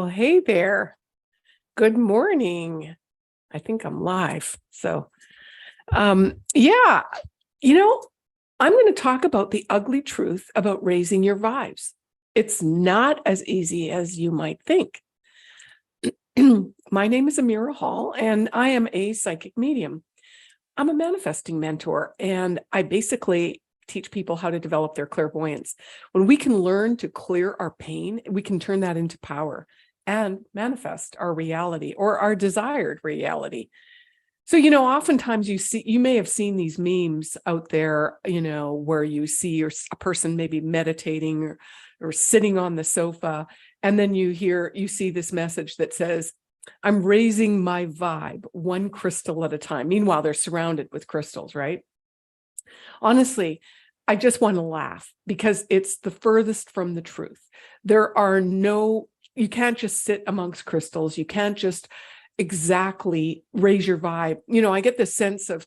Well, hey there. Good morning. I think I'm live. Yeah, you know, I'm going to talk about the ugly truth about raising your vibes. It's not as easy as you might think. My name is Amira Hall, and I am a psychic medium. I'm a manifesting mentor, and I basically teach people how to develop their clairvoyance. When we can learn to clear our pain, we can turn that into power and manifest our reality or our desired reality. So, oftentimes you may have seen these memes out there, where you see a person maybe meditating or sitting on the sofa, and then you see this message that says, I'm raising my vibe one crystal at a time. Meanwhile, they're surrounded with crystals, right? Honestly, I just want to laugh because it's the furthest from the truth. You can't just sit amongst crystals. You can't just exactly raise your vibe. I get this sense of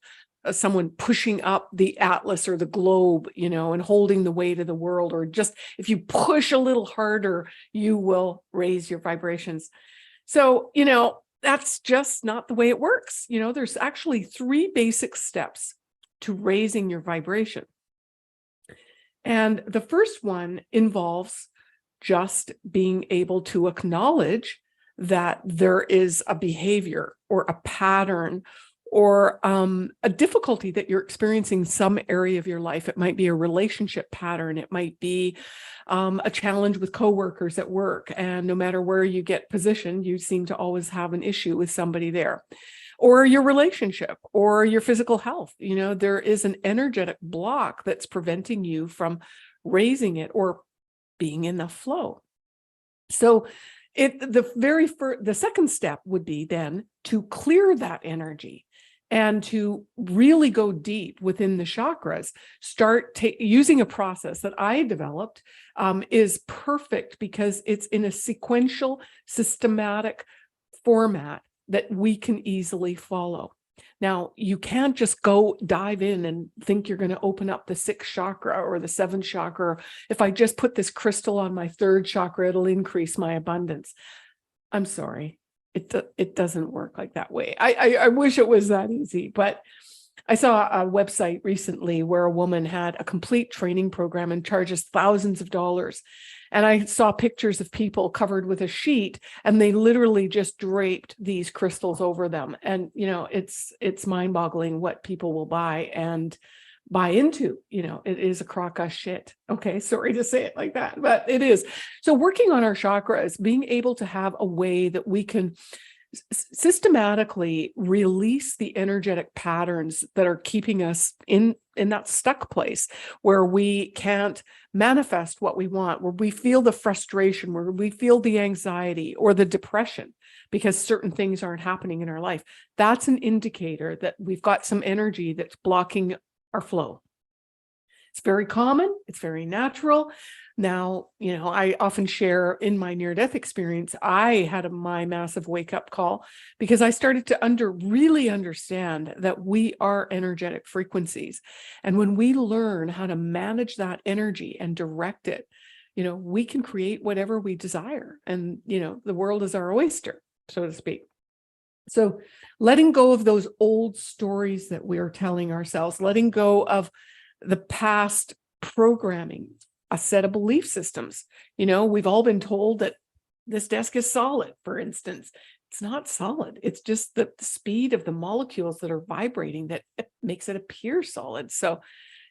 someone pushing up the atlas or the globe, and holding the weight of the world, or just if you push a little harder, you will raise your vibrations. So, that's just not the way it works. There's actually 3 basic steps to raising your vibration. And the first one involves just being able to acknowledge that there is a behavior or a pattern or a difficulty that you're experiencing in some area of your life. It might be a relationship pattern. It might be a challenge with coworkers at work. And no matter where you get positioned, you seem to always have an issue with somebody there. Or your relationship or your physical health. There is an energetic block that's preventing you from raising it or being in the flow. So the second step would be then to clear that energy and to really go deep within the chakras. Start using a process that I developed is perfect because it's in a sequential, systematic format that we can easily follow. Now, you can't just go dive in and think you're going to open up the 6th chakra or the 7th chakra. If I just put this crystal on my 3rd chakra, it'll increase my abundance. I'm sorry. It doesn't work like that way. I wish it was that easy, but I saw a website recently where a woman had a complete training program and charges thousands of dollars. And I saw pictures of people covered with a sheet, and they literally just draped these crystals over them. And, it's mind-boggling what people will buy and buy into. It is a crock of shit. Okay, sorry to say it like that, but it is. So working on our chakras, being able to have a way that we can systematically release the energetic patterns that are keeping us in that stuck place where we can't manifest what we want, where we feel the frustration, where we feel the anxiety or the depression because certain things aren't happening in our life. That's an indicator that we've got some energy that's blocking our flow. It's very common. It's very natural. Now, I often share in my near-death experience, I had my massive wake-up call because I started to really understand that we are energetic frequencies. And when we learn how to manage that energy and direct it, we can create whatever we desire. And, the world is our oyster, so to speak. So letting go of those old stories that we are telling ourselves, letting go of the past programming, a set of belief systems. We've all been told that this desk is solid, for instance. It's not solid. It's just the speed of the molecules that are vibrating that makes it appear solid. So,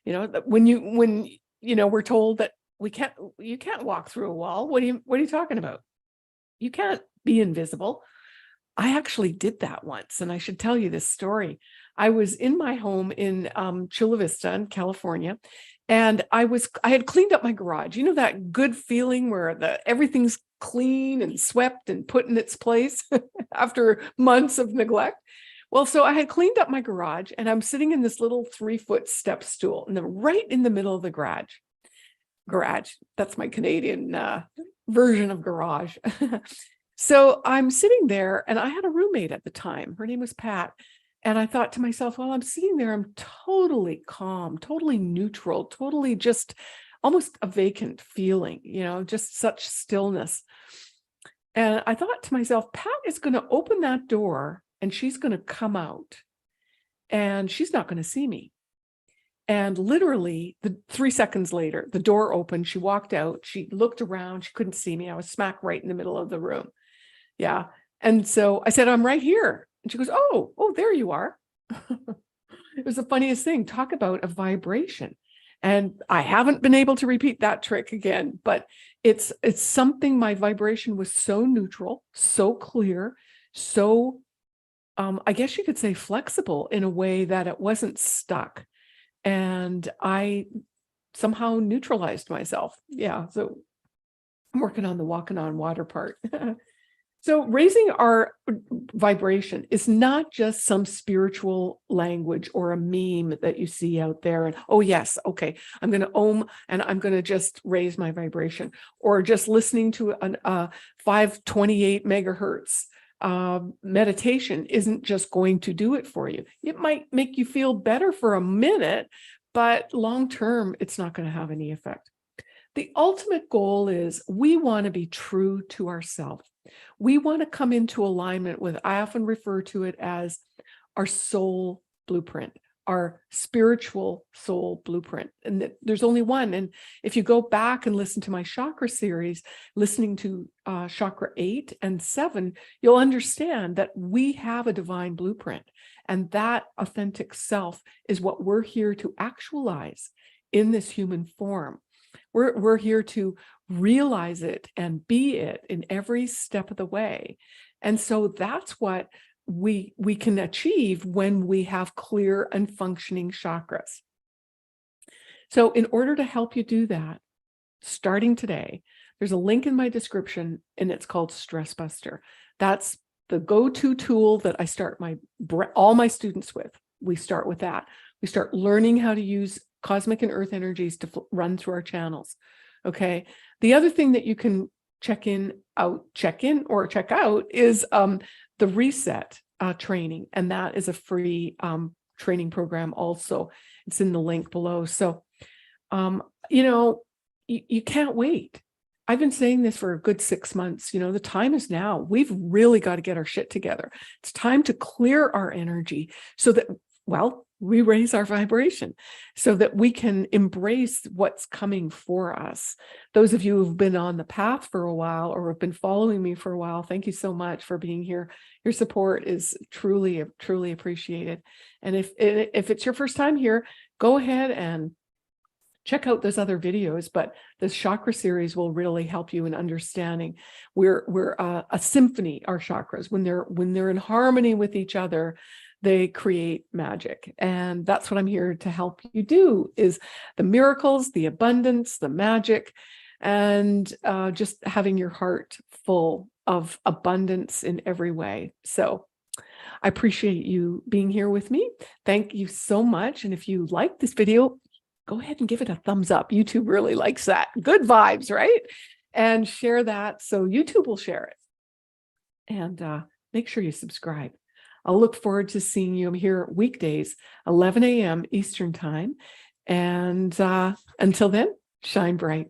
when we're told that you can't walk through a wall. What are you talking about? You can't be invisible. I actually did that once, and I should tell you this story. I was in my home in Chula Vista in California, and I had cleaned up my garage. That good feeling where everything's clean and swept and put in its place after months of neglect. Well, so I had cleaned up my garage, and I'm sitting in this little 3-foot step stool, and then right in the middle of the garage. That's my Canadian version of garage. So I'm sitting there, and I had a roommate at the time. Her name was Pat. And I thought to myself, while I'm sitting there, I'm totally calm, totally neutral, totally just almost a vacant feeling, just such stillness. And I thought to myself, Pat is going to open that door and she's going to come out and she's not going to see me. And literally 3 seconds later, the door opened. She walked out. She looked around. She couldn't see me. I was smack right in the middle of the room. Yeah. And so I said, I'm right here. And she goes, oh, there you are. It was the funniest thing. Talk about a vibration. And I haven't been able to repeat that trick again, but it's something. My vibration was so neutral, so clear, so I guess you could say flexible in a way that it wasn't stuck. And I somehow neutralized myself. Yeah. So I'm working on the walking on water part. So raising our vibration is not just some spiritual language or a meme that you see out there. And, oh, yes, okay, I'm going to Om and I'm going to just raise my vibration. Or just listening to a 528 megahertz meditation isn't just going to do it for you. It might make you feel better for a minute, but long term, it's not going to have any effect. The ultimate goal is we want to be true to ourselves. We want to come into alignment with, I often refer to it as our soul blueprint, our spiritual soul blueprint. And there's only one. And if you go back and listen to my chakra series, listening to chakra 8 and 7, you'll understand that we have a divine blueprint. And that authentic self is what we're here to actualize in this human form. We're here to realize it and be it in every step of the way. And so that's what we can achieve when we have clear and functioning chakras. So in order to help you do that, starting today, there's a link in my description and it's called Stress Buster. That's the go-to tool that I start all my students with. We start with that. We start learning how to use cosmic and earth energies to run through our channels. Okay. The other thing that you can check in or check out is the reset training. And that is a free training program also. It's in the link below. So, you can't wait. I've been saying this for a good 6 months. The time is now. We've really got to get our shit together. It's time to clear our energy so that, we raise our vibration so that we can embrace what's coming for us. Those of you who've been on the path for a while or have been following me for a while, thank you so much for being here. Your support is truly, truly appreciated. And if it's your first time here, go ahead and check out those other videos, but this chakra series will really help you in understanding. We're a symphony, our chakras. When they're in harmony with each other, they create magic. And that's what I'm here to help you do, is the miracles, the abundance, the magic, and just having your heart full of abundance in every way. So I appreciate you being here with me. Thank you so much. And if you like this video, go ahead and give it a thumbs up. YouTube really likes that. Good vibes, right? And share that so YouTube will share it. And make sure you subscribe. I'll look forward to seeing you. I'm here weekdays, 11 a.m. Eastern time. And until then, shine bright.